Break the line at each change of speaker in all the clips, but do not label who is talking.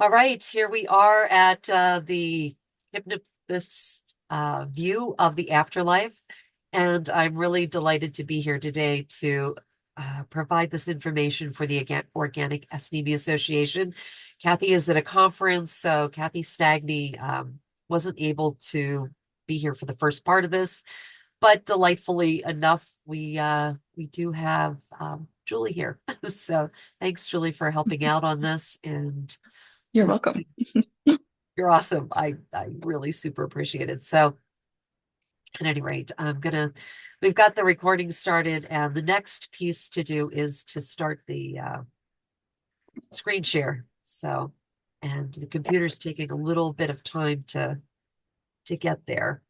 All right, here we are at the hypnotist view of the afterlife, and I'm really delighted to be here today to provide this information for the Organic Astronomy Association. Kathy is at a conference, so Kathy Stagney wasn't able to be here for the first part of this, but delightfully enough, we do have Julie here. So thanks, Julie, for helping out on this and.
You're welcome.
You're awesome. I really super appreciate it. So at any rate, we've got the recording started, and the next piece to do is to start the screen share. So, and the computer's taking a little bit of time to get there.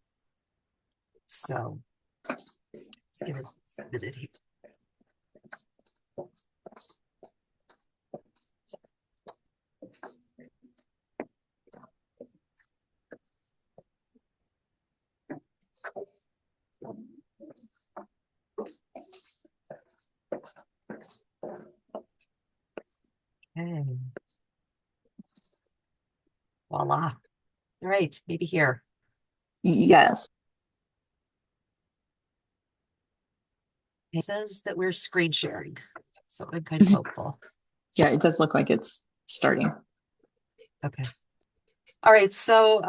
So let's give it a minute here. Okay. Voila. All right, maybe here.
Yes.
It says that we're screen sharing. So I'm kind of hopeful.
Yeah, it does look like it's starting.
Okay. All right, so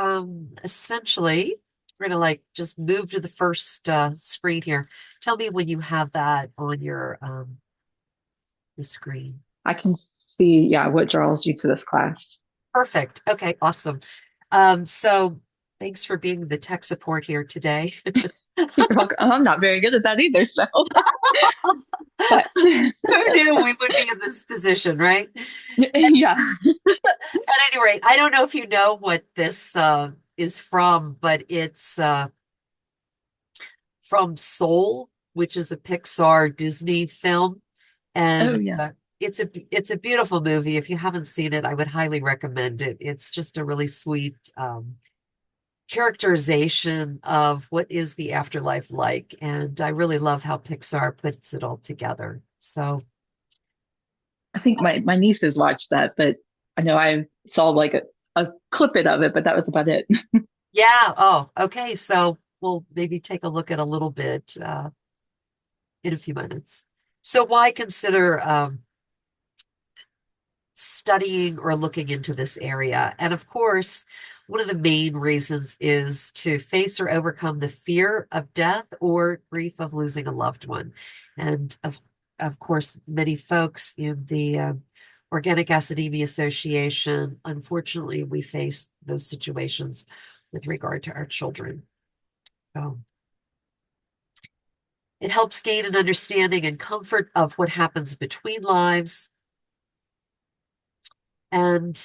essentially, we're gonna like just move to the first screen here. Tell me when you have that on your the screen.
I can see, yeah, what draws you to this class.
Perfect. Okay, awesome. So thanks for being the tech support here today.
You're welcome. I'm not very good at that either, so, but
Who knew we would be in this position, right?
yeah.
At any rate, I don't know if you know what this is from, but it's from Soul, which is a Pixar Disney film.
Oh,
And
yeah.
it's a beautiful movie. If you haven't seen it, I would highly recommend it. It's just a really sweet characterization of what is the afterlife like. And I really love how Pixar puts it all together. So
I think my nieces watched that, but I know I saw like a clippet of it, but that was about it.
yeah. Oh, okay. So we'll maybe take a look at a little bit in a few minutes. So why consider studying or looking into this area? And of course, one of the main reasons is to face or overcome the fear of death or grief of losing a loved one. And of course, many folks in the Organic Acidemia Association, unfortunately, we face those situations with regard to our children. So it helps gain an understanding and comfort of what happens between lives. And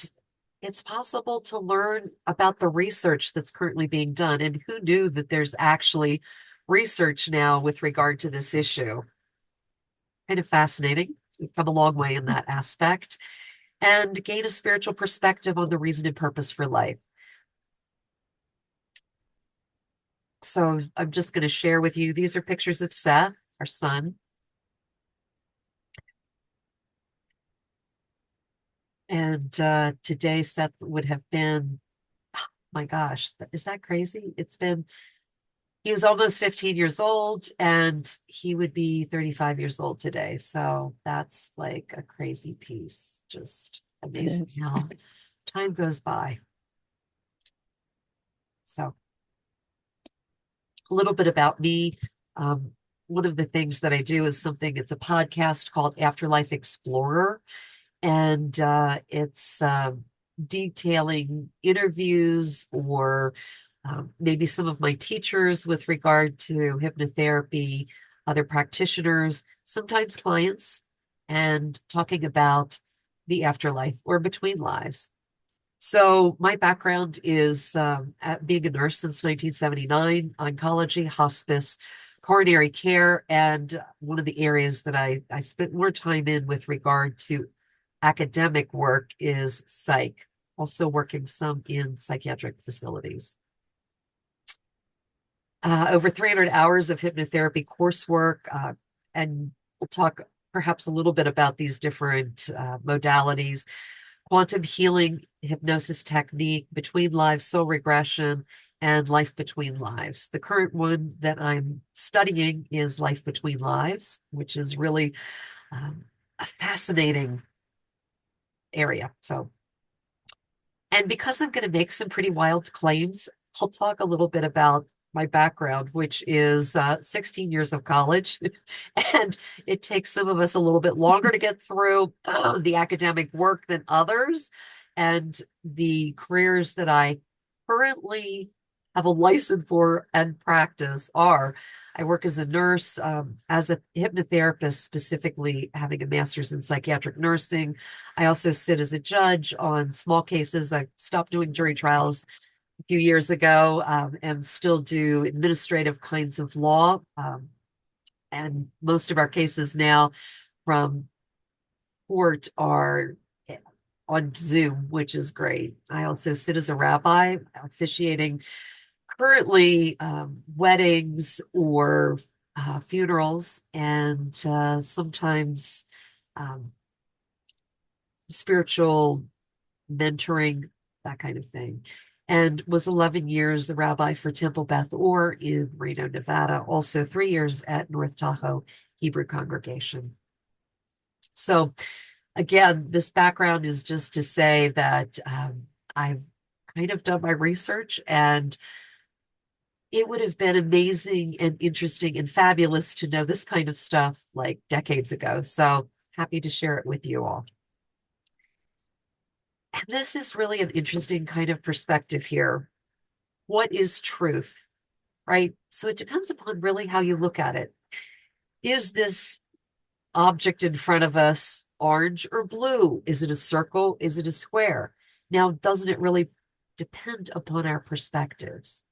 it's possible to learn about the research that's currently being done. And who knew that there's actually research now with regard to this issue? Kind of fascinating. We've come a long way in that aspect and gain a spiritual perspective on the reason and purpose for life. So I'm just going to share with you, these are pictures of Seth, our son. And today, Seth would have been, my gosh, is that crazy? He was almost 15 years old and he would be 35 years old today. So that's like a crazy piece. Just
It
amazing
is.
how time goes by. So a little bit about me. Um, One of the things that I do is it's a podcast called Afterlife Explorer. And it's detailing interviews or maybe some of my teachers with regard to hypnotherapy, other practitioners, sometimes clients, and talking about the afterlife or between lives. So my background is at being a nurse since 1979, oncology, hospice, coronary care, and one of the areas that I spent more time in with regard to academic work is psych, also working some in psychiatric facilities. Over 300 hours of hypnotherapy coursework, and we'll talk perhaps a little bit about these different modalities. quantum healing hypnosis technique, between lives, soul regression, and life between lives. The current one that I'm studying is life between lives, which is really a fascinating area. So, and because I'm going to make some pretty wild claims, I'll talk a little bit about my background, which is 16 years of college. And it takes some of us a little bit longer to get through the academic work than others. And the careers that I currently have a license for and practice are I work as a nurse, as a hypnotherapist, specifically having a master's in psychiatric nursing. I also sit as a judge on small cases. I stopped doing jury trials a few years ago, and still do administrative kinds of law. And most of our cases now from court are on Zoom, which is great. I also sit as a rabbi, officiating currently weddings or funerals, and sometimes um, spiritual mentoring, that kind of thing. And was 11 years a rabbi for Temple Beth Or in Reno, Nevada, also 3 years at North Tahoe Hebrew Congregation. So, again, this background is just to say that I've kind of done my research, and it would have been amazing and interesting and fabulous to know this kind of stuff like decades ago. So, happy to share it with you all. And this is really an interesting kind of perspective here. What is truth, right? So it depends upon really how you look at it. Is this object in front of us orange or blue? Is it a circle? Is it a square? Now, doesn't it really depend upon our perspectives?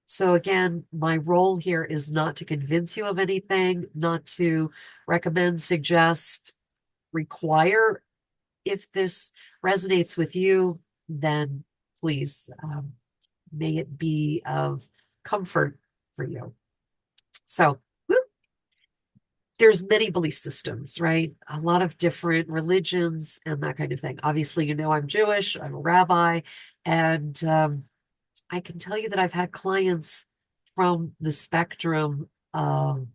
So again, my role here is not to convince you of anything, not to recommend, suggest, require. If this resonates with you, then please, may it be of comfort for you. So, there's many belief systems, right? A lot of different religions and that kind of thing. Obviously, you know, I'm Jewish, I'm a rabbi, and I can tell you that I've had clients from the spectrum of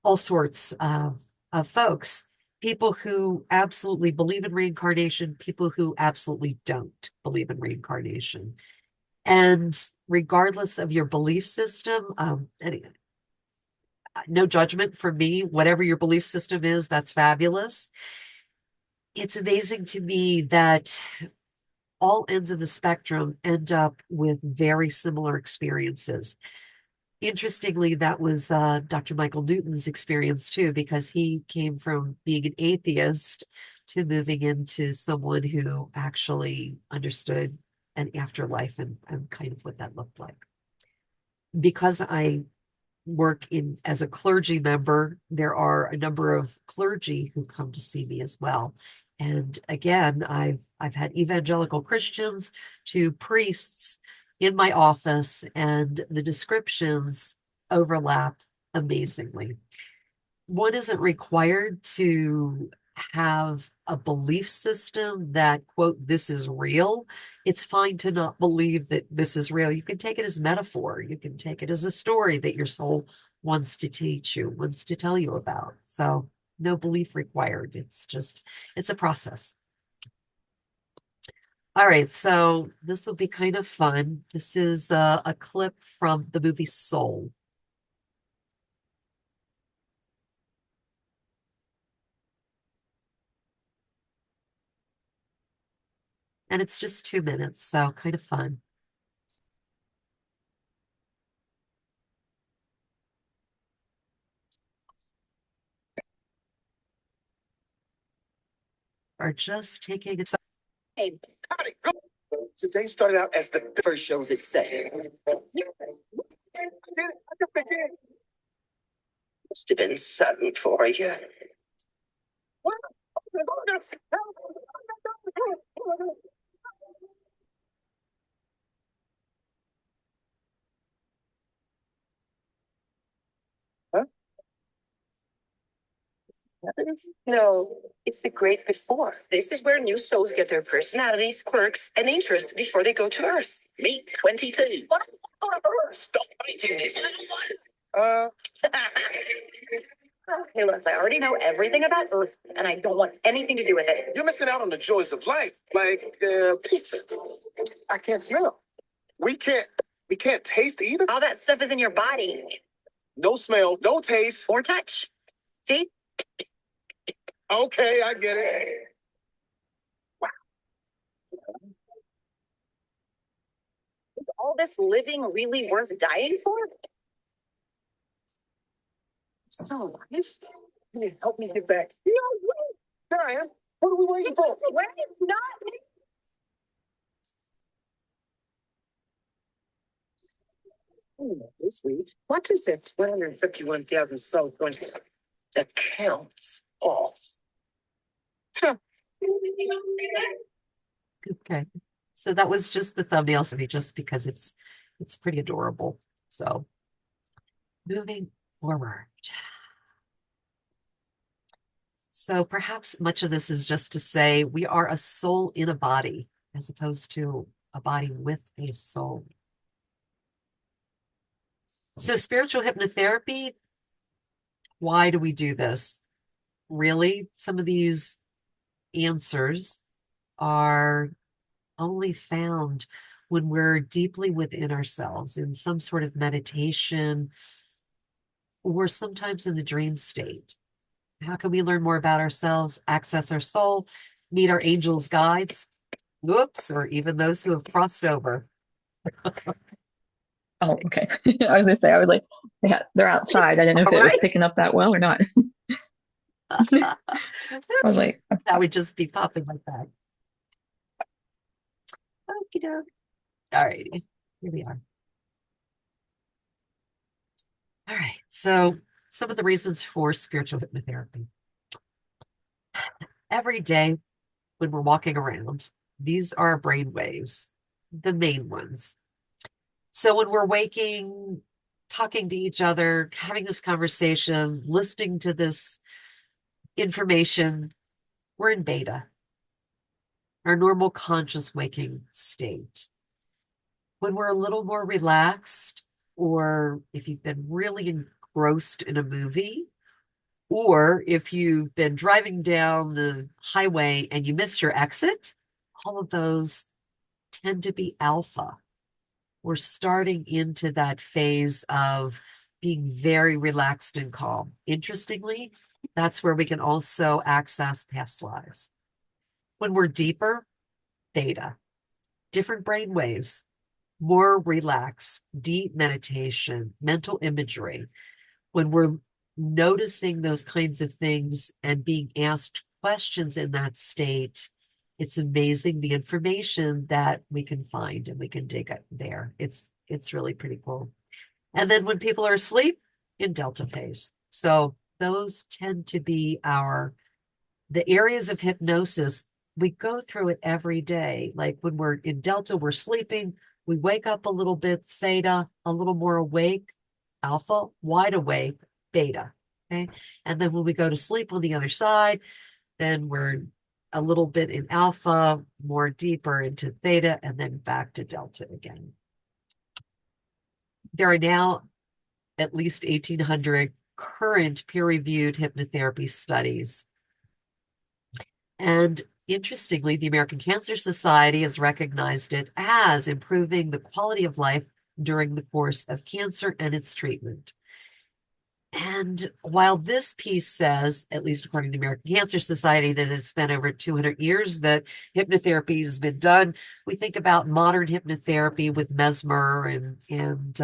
all sorts of folks, people who absolutely believe in reincarnation, people who absolutely don't believe in reincarnation. And regardless of your belief system, no judgment from me, whatever your belief system is, that's fabulous. It's amazing to me that all ends of the spectrum end up with very similar experiences. Interestingly, that was Dr. Michael Newton's experience too, because he came from being an atheist to moving into someone who actually understood an afterlife and kind of what that looked like. Because I work in as a clergy member, there are a number of clergy who come to see me as well. And again, I've had evangelical Christians to priests in my office, and the descriptions overlap amazingly. One isn't required to have a belief system that, quote, this is real. It's fine to not believe that this is real. You can take it as metaphor. You can take it as a story that your soul wants to teach you, wants to tell you about. So no belief required. It's just, it's a process. All right, so this will be kind of fun. This is a clip from the movie Soul. And it's just 2 minutes, so kind of fun. Are just taking a
Hey, howdy, go. Today started out as the first shows it said. Must have been something for you. Huh? No, It's the great before. This is where new souls get their personalities, quirks, and interests before they go to Earth. Me, 22. What? Go to Earth. Stop writing this. Hey, look, I already know everything about Earth, and I don't want anything to do with it. You're missing out on the joys of life, like pizza. I can't smell. We can't taste either. All that stuff is in your body. No smell, no taste. Or touch. See? Okay, I get it. Wow. Is all this living really worth dying for? So alive? Can you help me get back? No way. There I am. What are we waiting for? Wait, it's not me. This week, what is it? 151,000 souls going to accounts off. Huh.
Okay. So that was just the thumbnail, just because it's pretty adorable. So moving forward. So perhaps much of this is just to say we are a soul in a body as opposed to a body with a soul. So spiritual hypnotherapy, why do we do this? Really, some of these answers are only found when we're deeply within ourselves in some sort of meditation or sometimes in the dream state. How can we learn more about ourselves, access our soul, meet our angels, guides, whoops, or even those who have crossed over?
Oh, okay. I was gonna say, I was like, they're outside. I didn't know if
All
it was
right.
picking up that well or not. I was like,
That would just be popping like that. Okie doke. All righty, here we are. All right, so some of the reasons for spiritual hypnotherapy. Every day when we're walking around, these are brain waves, the main ones. So when we're waking, talking to each other, having this conversation, listening to this information, we're in beta, our normal conscious waking state. When we're a little more relaxed, or if you've been really engrossed in a movie, or if you've been driving down the highway and you missed your exit, all of those tend to be alpha. We're starting into that phase of being very relaxed and calm. Interestingly, that's where we can also access past lives. When we're deeper, theta, different brain waves, more relaxed, deep meditation, mental imagery. When we're noticing those kinds of things and being asked questions in that state, it's amazing the information that we can find and we can dig up there. It's really pretty cool. And then when people are asleep, in delta phase. So those tend to be the areas of hypnosis. We go through it every day. Like when we're in delta, we're sleeping, we wake up a little bit, theta, a little more awake, alpha, wide awake, beta. Okay. And then when we go to sleep on the other side, then we're a little bit in alpha, more deeper into theta, and then back to delta again. There are now at least 1,800 current peer-reviewed hypnotherapy studies. And interestingly, the American Cancer Society has recognized it as improving the quality of life during the course of cancer and its treatment. And while this piece says, at least according to the American Cancer Society, that it's been over 200 years that hypnotherapy has been done, we think about modern hypnotherapy with mesmer and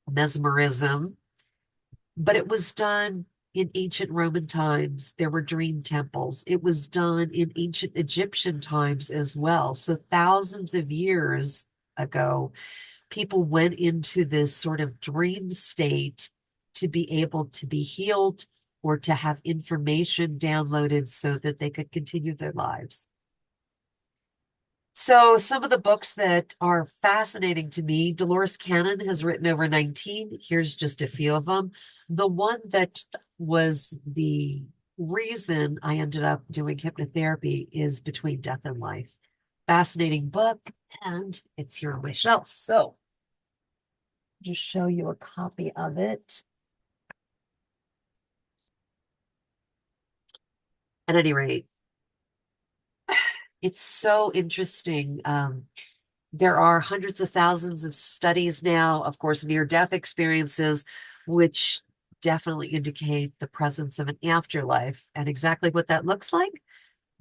mesmerism, but it was done in ancient Roman times. There were dream temples. It was done in ancient Egyptian times as well. So thousands of years ago, people went into this sort of dream state to be able to be healed or to have information downloaded so that they could continue their lives. So some of the books that are fascinating to me, Dolores Cannon has written over 19. Here's just a few of them. The one that was the reason I ended up doing hypnotherapy is Between Death and Life. Fascinating book, and it's here on my shelf. So just show you a copy of it. At any rate, it's so interesting. There are hundreds of thousands of studies now, of course, near-death experiences, which definitely indicate the presence of an afterlife. And exactly what that looks like,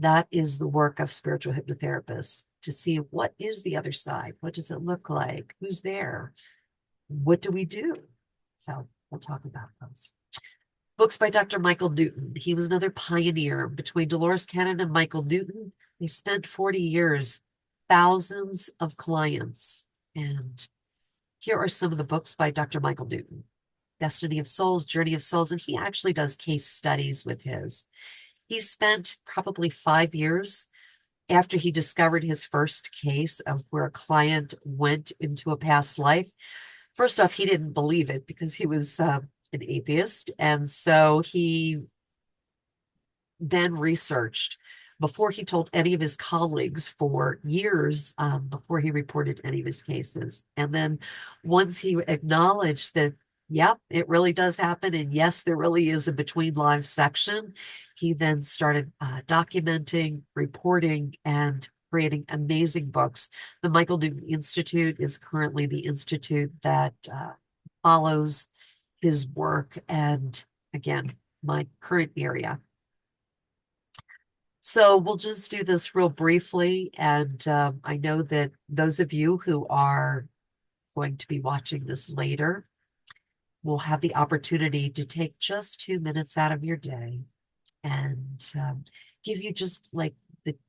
that is the work of spiritual hypnotherapists to see what is the other side. What does it look like? Who's there? What do we do? So we'll talk about those. Books by Dr. Michael Newton. He was another pioneer. Between Dolores Cannon and Michael Newton, they spent 40 years, thousands of clients. And here are some of the books by Dr. Michael Newton. Destiny of Souls, Journey of Souls, and he actually does case studies with his. He spent probably 5 years after he discovered his first case of where a client went into a past life. First off, he didn't believe it because he was an atheist. And so he then researched before he told any of his colleagues for years before he reported any of his cases. And then once he acknowledged that, yep, it really does happen, and yes, there really is a between lives section, he then started documenting, reporting, and creating amazing books. The Michael Newton Institute is currently the institute that follows his work, and again, my current area. So we'll just do this real briefly. And I know that those of you who are going to be watching this later will have the opportunity to take just 2 minutes out of your day and give you just like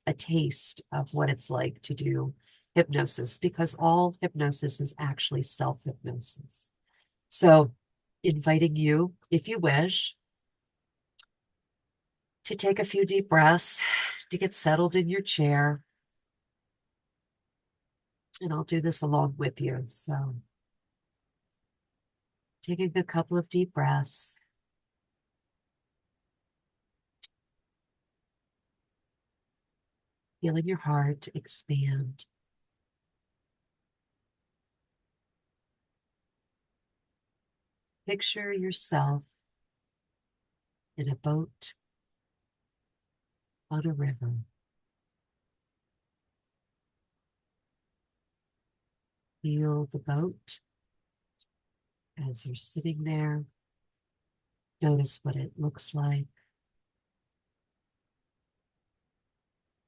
a taste of what it's like to do hypnosis, because all hypnosis is actually self-hypnosis. So inviting you, if you wish, to take a few deep breaths, to get settled in your chair. And I'll do this along with you. So taking a couple of deep breaths. Feeling your heart expand. Picture yourself in a boat on a river. Feel the boat as you're sitting there. Notice what it looks like,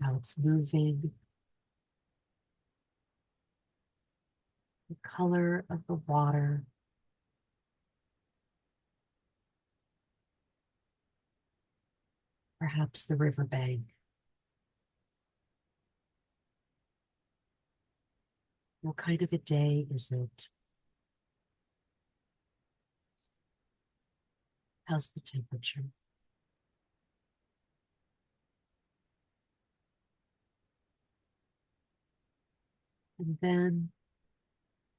how it's moving, the color of the water, perhaps the riverbank. What kind of a day is it? How's the temperature? And then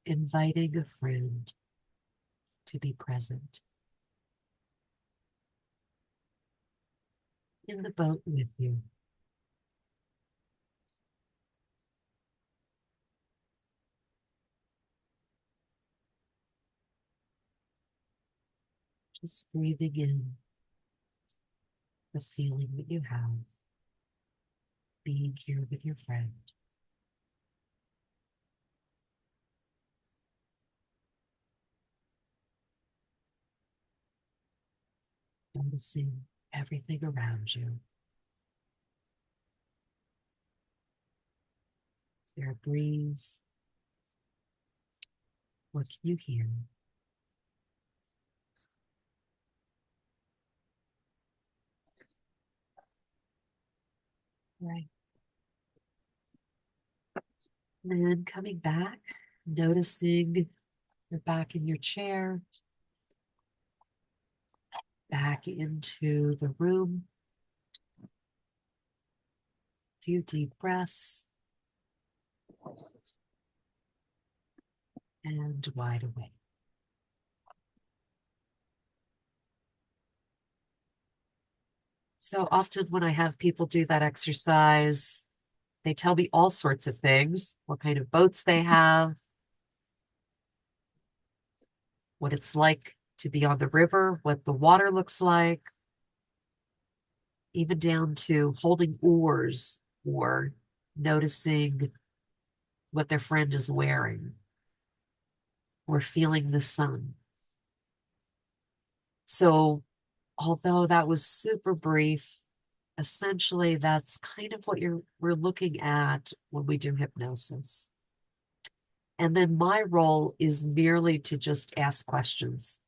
inviting a friend to be present in the boat with you. Just breathing in the feeling that you have being here with your friend. Noticing everything around you. Is there a breeze? What can you hear? Right. And then coming back, noticing you're back in your chair, back into the room. A few deep breaths and wide awake. So often when I have people do that exercise, they tell me all sorts of things, what kind of boats they have, what it's like to be on the river, what the water looks like, even down to holding oars or noticing what their friend is wearing or feeling the sun. So, although that was super brief, essentially that's kind of what we're looking at when we do hypnosis. And then my role is merely to just ask questions.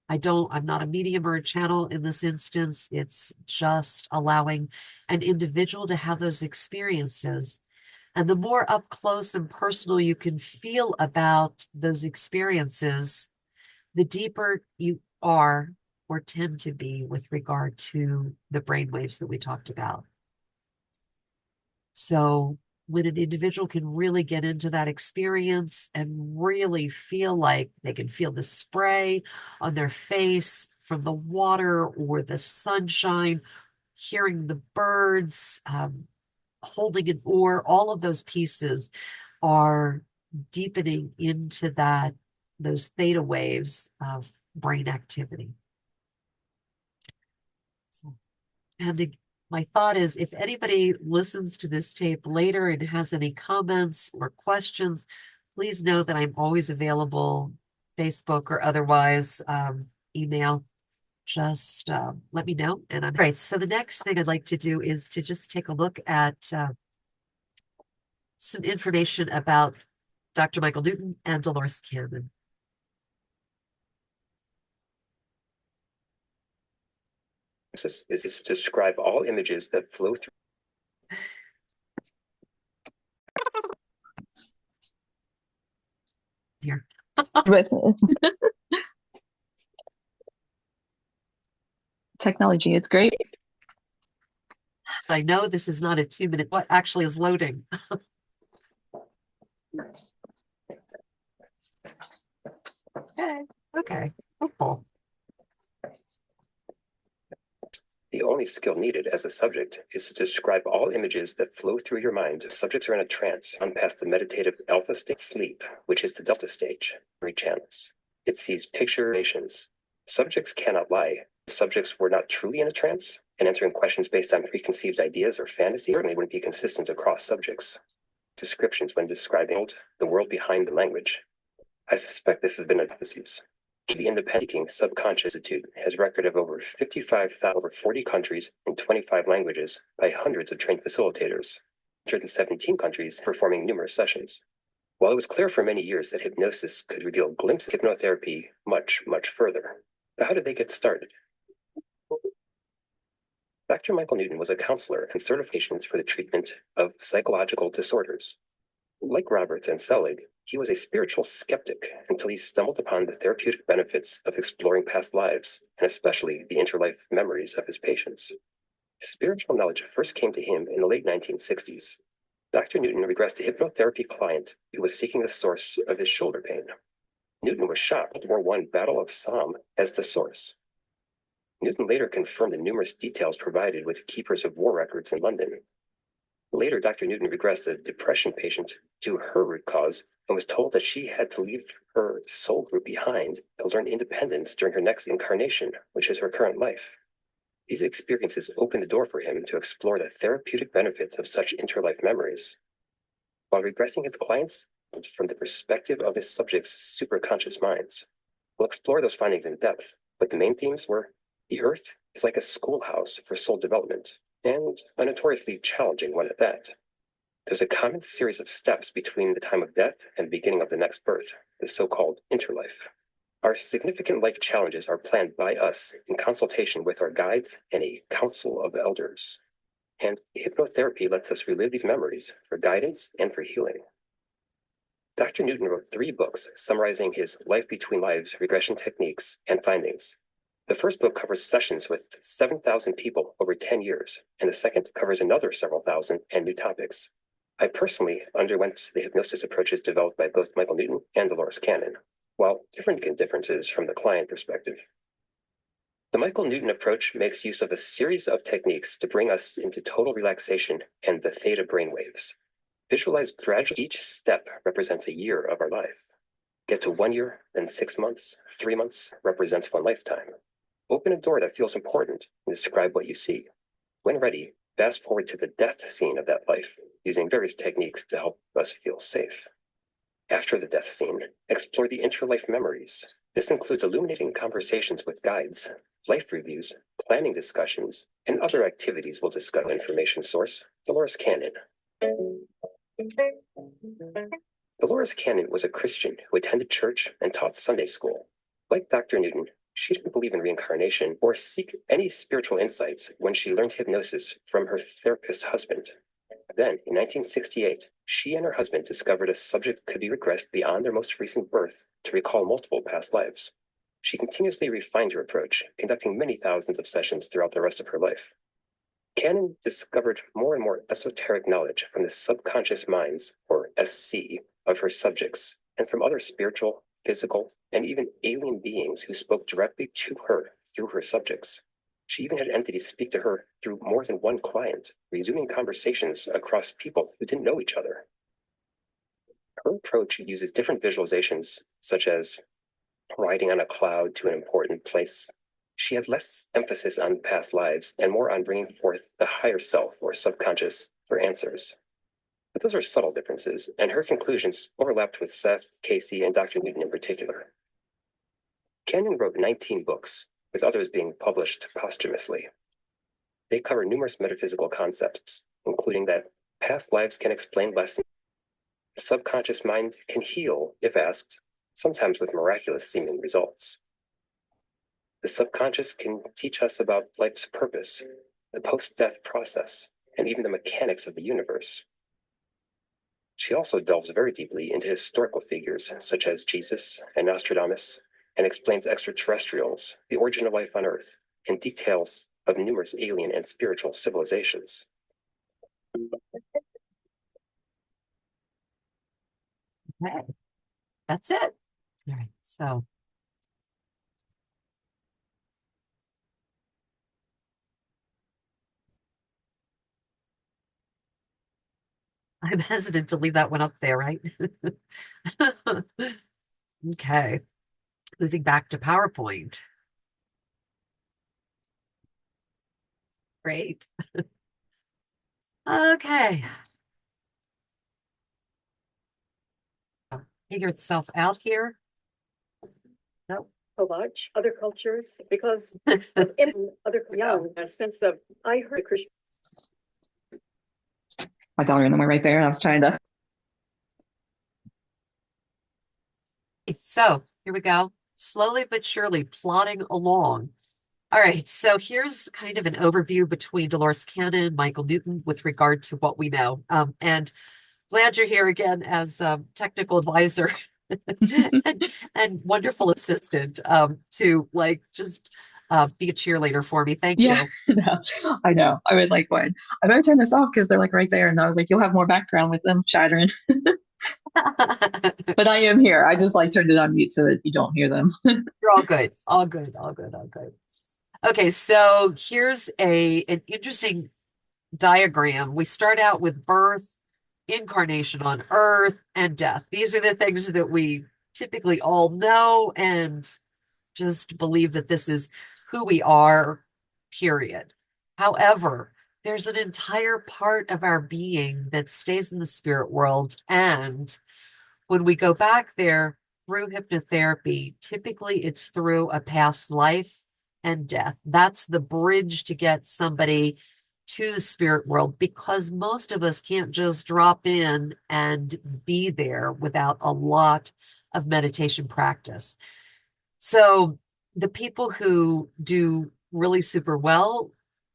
I'm not a medium or a channel in this instance. It's just allowing an individual to have those experiences. And the more up close and personal you can feel about those experiences, the deeper you are or tend to be with regard to the brain waves that we talked about. So when an individual can really get into that experience and really feel like they can feel the spray on their face from the water or the sunshine, hearing the birds, holding an oar, all of those pieces are deepening into those theta waves of brain activity. So, and my thought is if anybody listens to this tape later and has any comments or questions, please know that I'm always available, Facebook or otherwise, email. Just let me know. And I'm right. So the next thing I'd like to do is to just take a look at some information about Dr. Michael Newton and Dolores Cannon.
Is to describe all images that flow through.
Here.
Technology is great.
I know this is not a 2-minute, what actually is loading? Okay, hopeful.
The only skill needed as a subject is to describe all images that flow through your mind. Subjects are in a trance on past the meditative alpha state sleep, which is the delta stage, three channels. It sees picturations. Subjects cannot lie. Subjects were not truly in a trance, and answering questions based on preconceived ideas or fantasy certainly wouldn't be consistent across subjects. Descriptions when describing the world behind the language. I suspect this has been a hypothesis. The Independent Subconscious Institute has record of over 55,000 over 40 countries and 25 languages by hundreds of trained facilitators, 117 countries performing numerous sessions. While it was clear for many years that hypnosis could reveal glimpses of hypnotherapy much, much further. But how did they get started? Dr. Michael Newton was a counselor and certifications for the treatment of psychological disorders. Like Roberts and Selig, he was a spiritual skeptic until he stumbled upon the therapeutic benefits of exploring past lives, and especially the interlife memories of his patients. Spiritual knowledge first came to him in the late 1960s. Dr. Newton regressed a hypnotherapy client who was seeking the source of his shoulder pain. Newton was shocked at World War I Battle of Somme as the source. Newton later confirmed the numerous details provided with keepers of war records in London. Later, Dr. Newton regressed a depression patient to her root cause and was told that she had to leave her soul group behind and learn independence during her next incarnation, which is her current life. These experiences opened the door for him to explore the therapeutic benefits of such interlife memories. While regressing his clients from the perspective of his subjects' superconscious minds, we'll explore those findings in depth, but the main themes were the Earth is like a schoolhouse for soul development, and a notoriously challenging one at that. There's a common series of steps between the time of death and the beginning of the next birth, the so-called interlife. Our significant life challenges are planned by us in consultation with our guides and a council of elders. And hypnotherapy lets us relive these memories for guidance and for healing. Dr. Newton wrote 3 books summarizing his life between lives regression techniques and findings. The first book covers sessions with 7,000 people over 10 years, and the second covers another several thousand and new topics. I personally underwent the hypnosis approaches developed by both Michael Newton and Dolores Cannon, while different differences from the client perspective. The Michael Newton approach makes use of a series of techniques to bring us into total relaxation and the theta brainwaves. Visualize gradually each step represents a year of our life. Get to 1 year, then 6 months, 3 months represents one lifetime. Open a door that feels important and describe what you see. When ready, fast forward to the death scene of that life, using various techniques to help us feel safe. After the death scene, explore the interlife memories. This includes illuminating conversations with guides, life reviews, planning discussions, and other activities we'll discuss. Information source, Dolores Cannon. Dolores Cannon was a Christian who attended church and taught Sunday school. Like Dr. Newton, she didn't believe in reincarnation or seek any spiritual insights when she learned hypnosis from her therapist husband. Then, in 1968, she and her husband discovered a subject could be regressed beyond their most recent birth to recall multiple past lives. She continuously refined her approach, conducting many thousands of sessions throughout the rest of her life. Cannon discovered more and more esoteric knowledge from the subconscious minds, or SC, of her subjects, and from other spiritual, physical, and even alien beings who spoke directly to her through her subjects. She even had entities speak to her through more than one client, resuming conversations across people who didn't know each other. Her approach uses different visualizations, such as riding on a cloud to an important place. She had less emphasis on past lives and more on bringing forth the higher self or subconscious for answers. But those are subtle differences, and her conclusions overlapped with Seth, Casey, and Dr. Newton in particular. Cannon wrote 19 books, with others being published posthumously. They cover numerous metaphysical concepts, including that past lives can explain lessons, the subconscious mind can heal if asked, sometimes with miraculous seeming results. The subconscious can teach us about life's purpose, the post-death process, and even the mechanics of the universe. She also delves very deeply into historical figures such as Jesus and Nostradamus, and explains extraterrestrials, the origin of life on Earth, and details of numerous alien and spiritual civilizations.
Okay, that's it. All right, so I'm hesitant to leave that one up there, right? Okay, moving back to PowerPoint. Great. Okay. Figure itself out here. Nope.
So much other cultures because in other young a sense of I heard Christian.
My daughter and them were right there, and I was trying to.
So here we go. Slowly but surely plodding along. All right, so here's kind of an overview between Dolores Cannon and Michael Newton with regard to what we know. And glad you're here again as technical advisor and wonderful assistant to like just be a cheerleader for me. Thank
Yeah,
you.
no, I know. I was like, what? I better turn this off because they're like right there. And I was like, you'll have more background with them chattering. But I am here. I just like turned it on mute so that you don't hear them.
You're all good. All good. All good. All good. Okay, so here's an interesting diagram. We start out with birth, incarnation on earth, and death. These are the things that we typically all know and just believe that this is who we are, period. However, there's an entire part of our being that stays in the spirit world. And when we go back there through hypnotherapy, typically it's through a past life and death. That's the bridge to get somebody to the spirit world because most of us can't just drop in and be there without a lot of meditation practice. So the people who do really super well,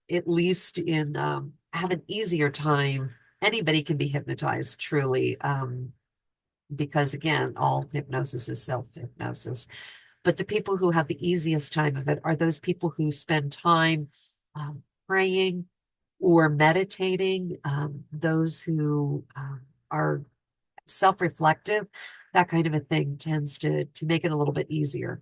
at least in have an easier time. Anybody can be hypnotized truly, because again, all hypnosis is self-hypnosis. But the people who have the easiest time of it are those people who spend time praying or meditating, those who are self-reflective, that kind of a thing tends to make it a little bit easier.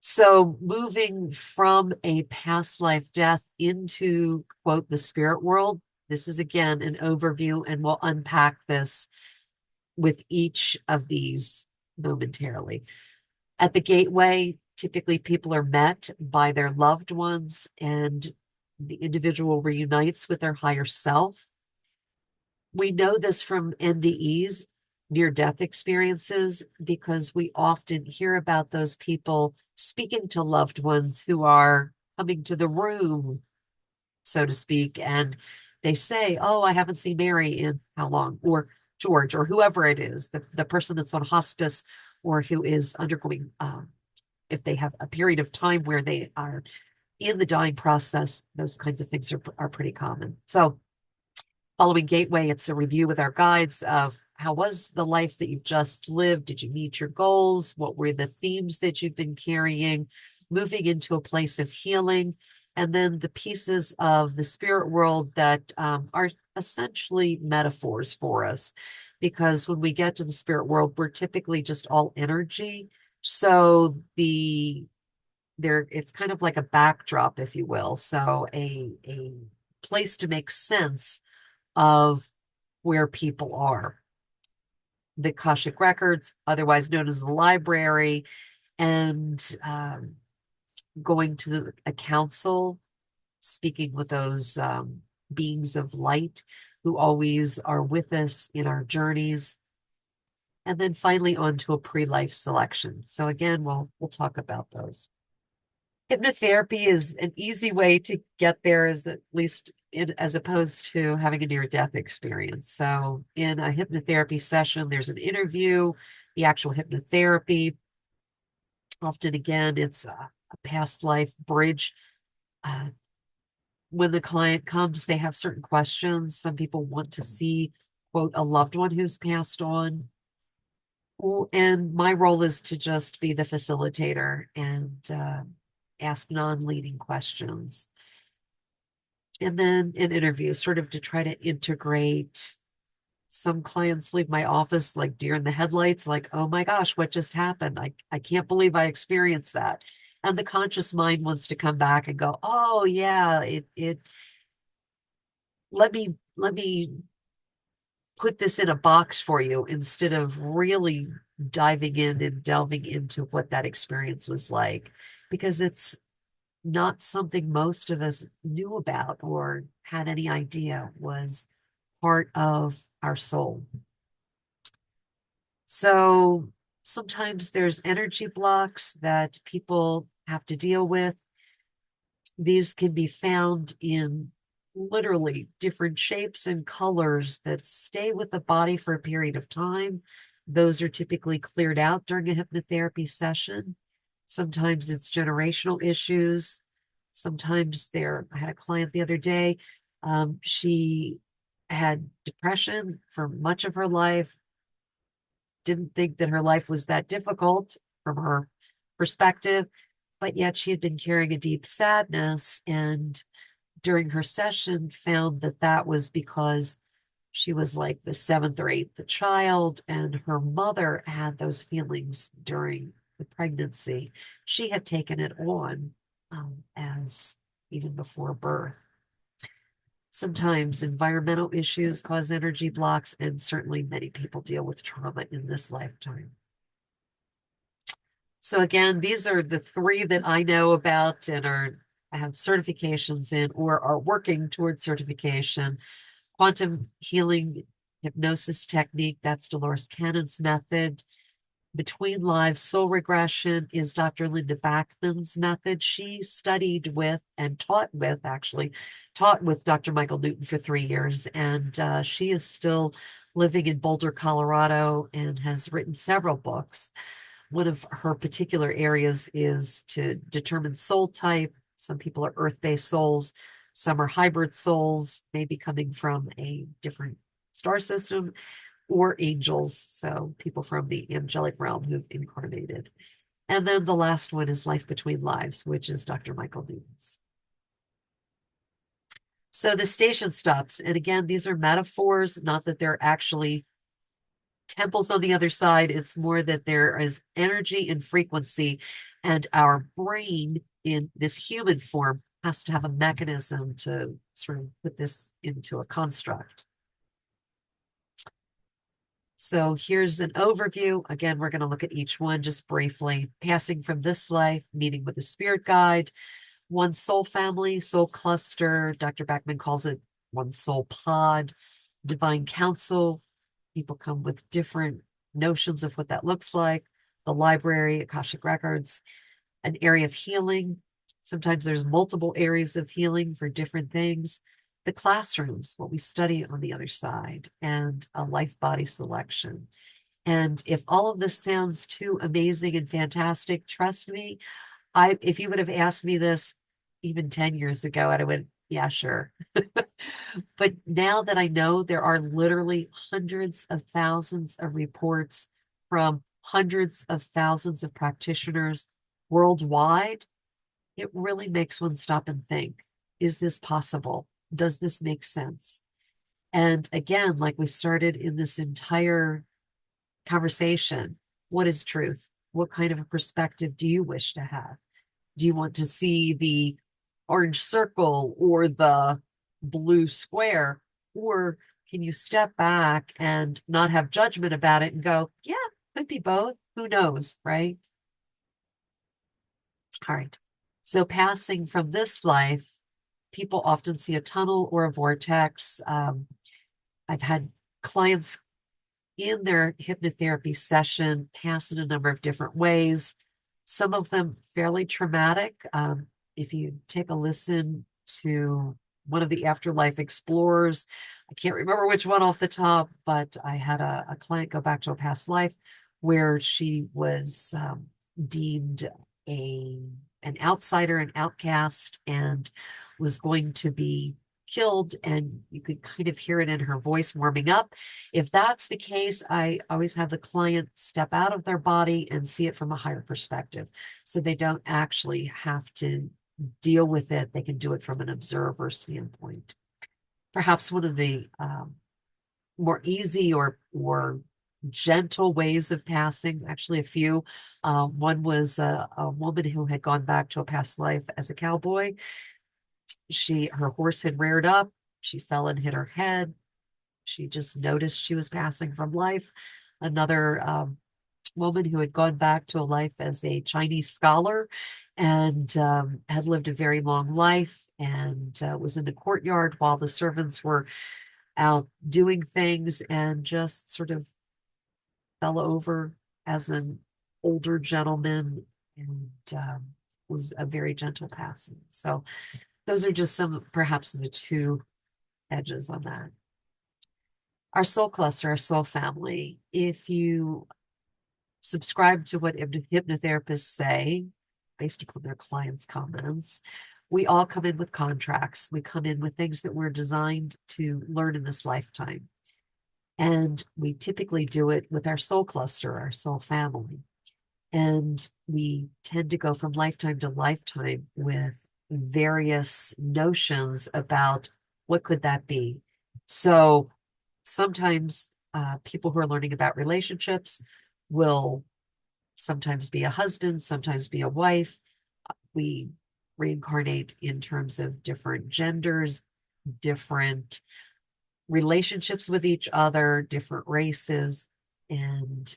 So moving from a past life death into, quote, the spirit world, this is again an overview, and we'll unpack this with each of these momentarily. At the gateway, typically people are met by their loved ones, and the individual reunites with their higher self. We know this from NDEs, near-death experiences, because we often hear about those people speaking to loved ones who are coming to the room, so to speak, and they say, oh, I haven't seen Mary in how long, or George, or whoever it is, the person that's on hospice or who is undergoing, if they have a period of time where they are in the dying process, those kinds of things are pretty common. So following Gateway, it's a review with our guides of how was the life that you've just lived? Did you meet your goals? What were the themes that you've been carrying? Moving into a place of healing. And then the pieces of the spirit world that are essentially metaphors for us. Because when we get to the spirit world, we're typically just all energy. So it's kind of like a backdrop, if you will. So a place to make sense of where people are. The Akashic Records, otherwise known as the library, and going to a council, speaking with those beings of light who always are with us in our journeys. And then finally on to a pre-life selection. So again, we'll talk about those. Hypnotherapy is an easy way to get there, as at least as opposed to having a near-death experience. So in a hypnotherapy session, there's an interview, the actual hypnotherapy. Often, again, it's a past life bridge. When the client comes, they have certain questions. Some people want to see, quote, a loved one who's passed on. And my role is to just be the facilitator and ask non-leading questions. And then an interview, sort of to try to integrate. Some clients leave my office like deer in the headlights, like, oh my gosh, what just happened? I can't believe I experienced that. And the conscious mind wants to come back and go, oh yeah, it let me put this in a box for you, instead of really diving in and delving into what that experience was like, because it's not something most of us knew about or had any idea was part of our soul. So sometimes there's energy blocks that people have to deal with. These can be found in literally different shapes and colors that stay with the body for a period of time. Those are typically cleared out during a hypnotherapy session. Sometimes it's generational issues. Sometimes I had a client the other day. She had depression for much of her life, didn't think that her life was that difficult from her perspective, but yet she had been carrying a deep sadness, and during her session found that that was because she was like the seventh or eighth child, and her mother had those feelings during the pregnancy. She had taken it on as even before birth. Sometimes environmental issues cause energy blocks, and certainly many people deal with trauma in this lifetime. So again, these are the three that I know about and have certifications in or are working towards certification. Quantum healing hypnosis technique, that's Dolores Cannon's method. Between lives soul regression is Dr. Linda Bachman's method. She studied with and taught with Dr. Michael Newton for 3 years, and she is still living in Boulder, Colorado, and has written several books. One of her particular areas is to determine soul type. Some people are earth-based souls, some are hybrid souls, maybe coming from a different star system, or angels, so people from the angelic realm who've incarnated. And then the last one is Life Between Lives, which is Dr. Michael Newton's. So the station stops, and again, these are metaphors, not that they're actually temples on the other side. It's more that there is energy and frequency, And our brain in this human form has to have a mechanism to sort of put this into a construct. So here's an overview. Again, we're going to look at each one just briefly. Passing from this life, meeting with a spirit guide, one soul family, soul cluster. Dr. Beckman calls it one soul pod, divine counsel. People come with different notions of what that looks like. The library, Akashic Records, an area of healing. Sometimes there's multiple areas of healing for different things. The classrooms, what we study on the other side, and a life body selection. And if all of this sounds too amazing and fantastic, trust me, if you would have asked me this even 10 years ago, I'd have went, yeah, sure. But now that I know there are literally hundreds of thousands of reports from hundreds of thousands of practitioners worldwide, it really makes one stop and think, is this possible? Does this make sense? And again, like we started in this entire conversation, what is truth? What kind of a perspective do you wish to have? Do you want to see the orange circle or the blue square? Or can you step back and not have judgment about it and go, yeah, could be both. Who knows, right? All right. So passing from this life, people often see a tunnel or a vortex. I've had clients in their hypnotherapy session pass in a number of different ways, some of them fairly traumatic. If you take a listen to one of the Afterlife Explorers, I can't remember which one off the top, but I had a client go back to a past life where she was deemed an outsider, an outcast, and was going to be killed, and you could kind of hear it in her voice warming up. If that's the case, I always have the client step out of their body and see it from a higher perspective, so they don't actually have to deal with it. They can do it from an observer standpoint. Perhaps one of the more easy or gentle ways of passing, actually a few. One was a woman who had gone back to a past life as a cowboy. Her horse had reared up. She fell and hit her head. She just noticed she was passing from life. Another woman who had gone back to a life as a Chinese scholar and had lived a very long life and was in the courtyard while the servants were out doing things and just sort of fell over as an older gentleman and was a very gentle passing. So those are just some, perhaps the two edges on that. Our soul cluster, our soul family. If you subscribe to what hypnotherapists say, based upon their clients' comments, we all come in with contracts. We come in with things that we're designed to learn in this lifetime. And we typically do it with our soul cluster, our soul family. And we tend to go from lifetime to lifetime with various notions about what could that be. So sometimes people who are learning about relationships will sometimes be a husband, sometimes be a wife. We reincarnate in terms of different genders, different relationships with each other, different races. And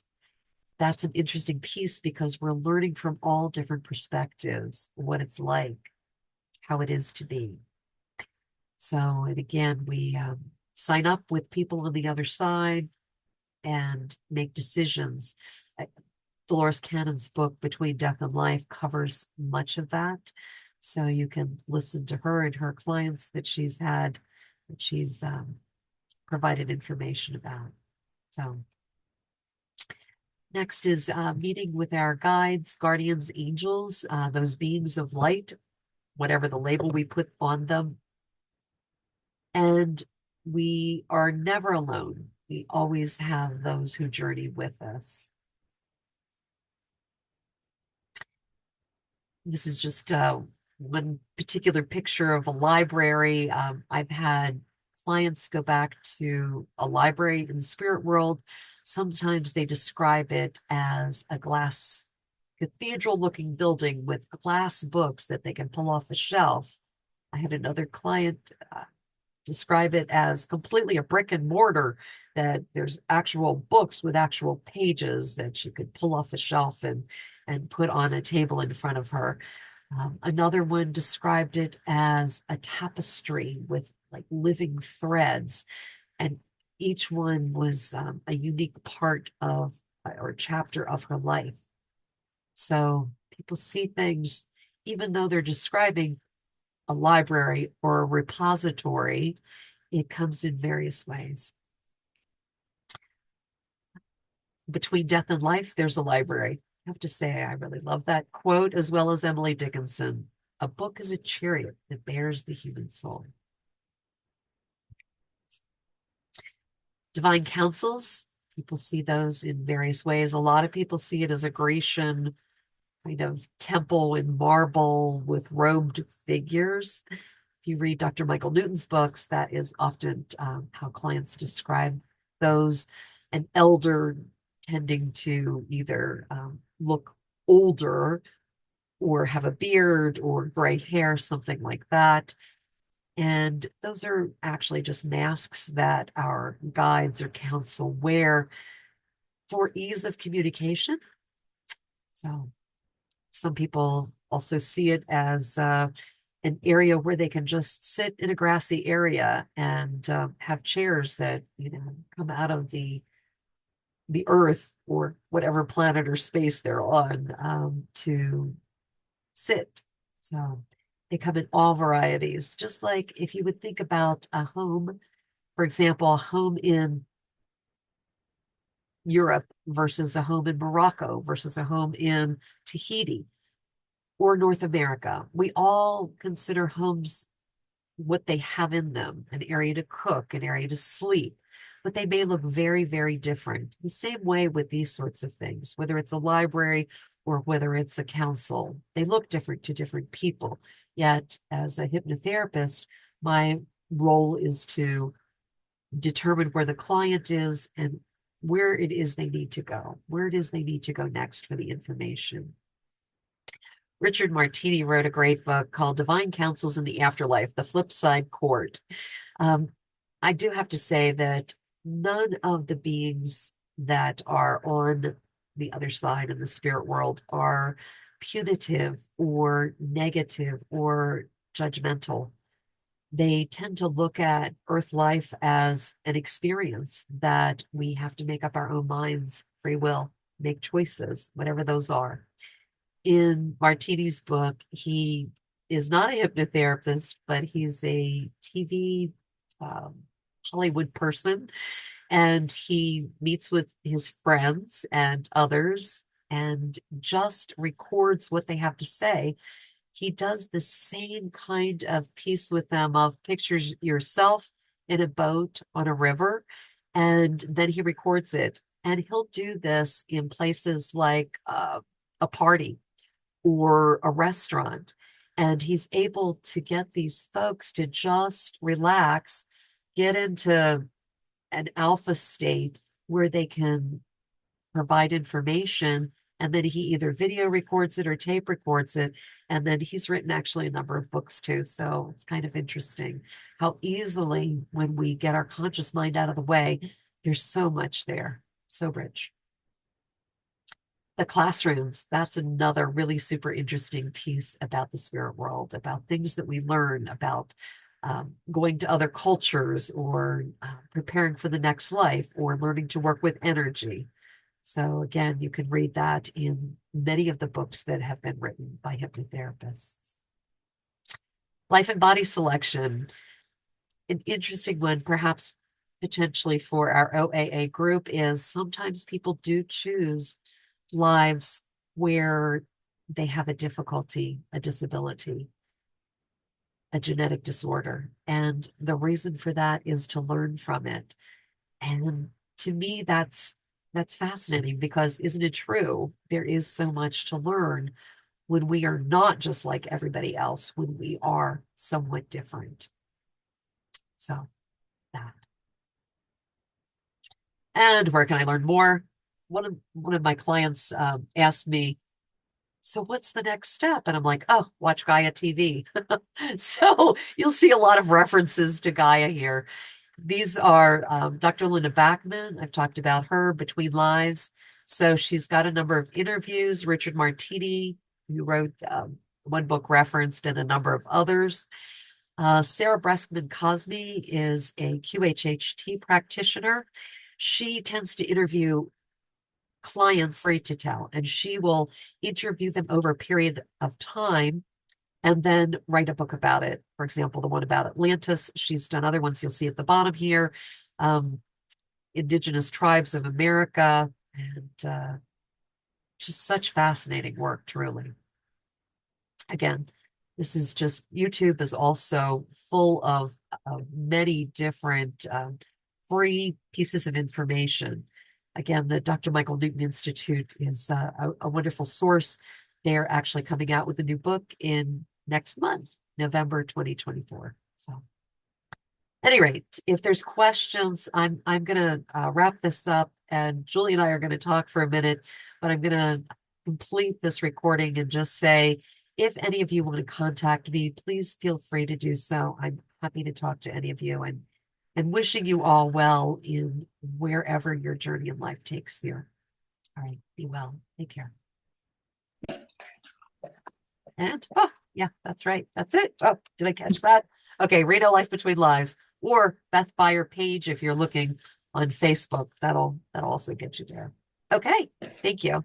that's an interesting piece because we're learning from all different perspectives what it's like, how it is to be. So, and again, we sign up with people on the other side and make decisions. Dolores Cannon's book, Between Death and Life, covers much of that. So you can listen to her and her clients that she's had, that she's provided information about. So next is meeting with our guides, guardians, angels, those beings of light, whatever the label we put on them. And we are never alone. We always have those who journey with us. This is just one particular picture of a library. I've had clients go back to a library in the spirit world. Sometimes they describe it as a glass cathedral looking building with glass books that they can pull off the shelf. I had another client describe it as completely a brick and mortar, that there's actual books with actual pages that she could pull off the shelf and put on a table in front of her. Another one described it as a tapestry with like living threads, and each one was a unique part of or chapter of her life. So people see things, even though they're describing a library or a repository, it comes in various ways. Between death and life, there's a library. I have to say, I really love that quote, as well as Emily Dickinson. A book is a chariot that bears the human soul. Divine councils, people see those in various ways. A lot of people see it as a Grecian kind of temple in marble with robed figures. If you read Dr. Michael Newton's books, that is often how clients describe those. An elder tending to either look older or have a beard or gray hair, something like that. And those are actually just masks that our guides or counsel wear for ease of communication. So some people also see it as an area where they can just sit in a grassy area and have chairs that, come out of the earth or whatever planet or space they're on to sit. So they come in all varieties, just like if you would think about a home, for example, a home in Europe versus a home in Morocco versus a home in Tahiti or North America. We all consider homes what they have in them, an area to cook, an area to sleep, but they may look very, very different. The same way with these sorts of things, whether it's a library or whether it's a council, they look different to different people. Yet, as a hypnotherapist, my role is to determine where the client is and where it is they need to go, where it is they need to go next for the information. Richard Martini wrote a great book called Divine Counsels in the Afterlife, The Flip Side Court. I do have to say that none of the beings that are on the other side in the spirit world are punitive or negative or judgmental. They tend to look at Earth life as an experience that we have to make up our own minds, free will, make choices, whatever those are. In Martini's book, he is not a hypnotherapist, but he's a TV Hollywood person, and he meets with his friends and others and just records what they have to say. He does the same kind of piece with them of pictures yourself in a boat on a river, and then he records it. And he'll do this in places like a party or a restaurant. And he's able to get these folks to just relax, get into an alpha state where they can provide information. And then he either video records it or tape records it. And then he's written actually a number of books too. So it's kind of interesting how easily, when we get our conscious mind out of the way, there's so much there, so rich. The classrooms, that's another really super interesting piece about the spirit world, about things that we learn about going to other cultures or preparing for the next life or learning to work with energy. So again, you can read that in many of the books that have been written by hypnotherapists. Life and body selection, an interesting one, perhaps potentially for our OAA group, is sometimes people do choose lives where they have a difficulty, a disability, a genetic disorder. And the reason for that is to learn from it. And to me, that's fascinating, because isn't it true? There is so much to learn when we are not just like everybody else, when we are somewhat different. So that. And where can I learn more? One of my clients asked me, so what's the next step? And I'm like, oh, watch Gaia TV. So you'll see a lot of references to Gaia here. These are Dr. Linda Backman. I've talked about her, Between Lives. So she's got a number of interviews. Richard Martini, who wrote one book referenced and a number of others. Sarah Breskman Cosme is a QHHT practitioner. She tends to interview clients free to tell, and she will interview them over a period of time and then write a book about it. For example, the one about Atlantis, she's done other ones you'll see at the bottom here. Indigenous Tribes of America, and just such fascinating work, truly. Again, this is just, YouTube is also full of many different free pieces of information. Again, the Dr. Michael Newton Institute is a wonderful source. They're actually coming out with a new book in next month, November 2024. So, at any rate, if there's questions, I'm gonna wrap this up, and Julie and I are going to talk for a minute, but I'm gonna complete this recording and just say, if any of you want to contact me, please feel free to do so. I'm happy to talk to any of you, and wishing you all well in wherever your journey in life takes you. All right, be well. Take care. And, oh, yeah, that's right. That's it. Oh, did I catch that? Okay, Radio Life Between Lives, or Beth Byer page if you're looking on Facebook. That'll also get you there. Okay, thank you.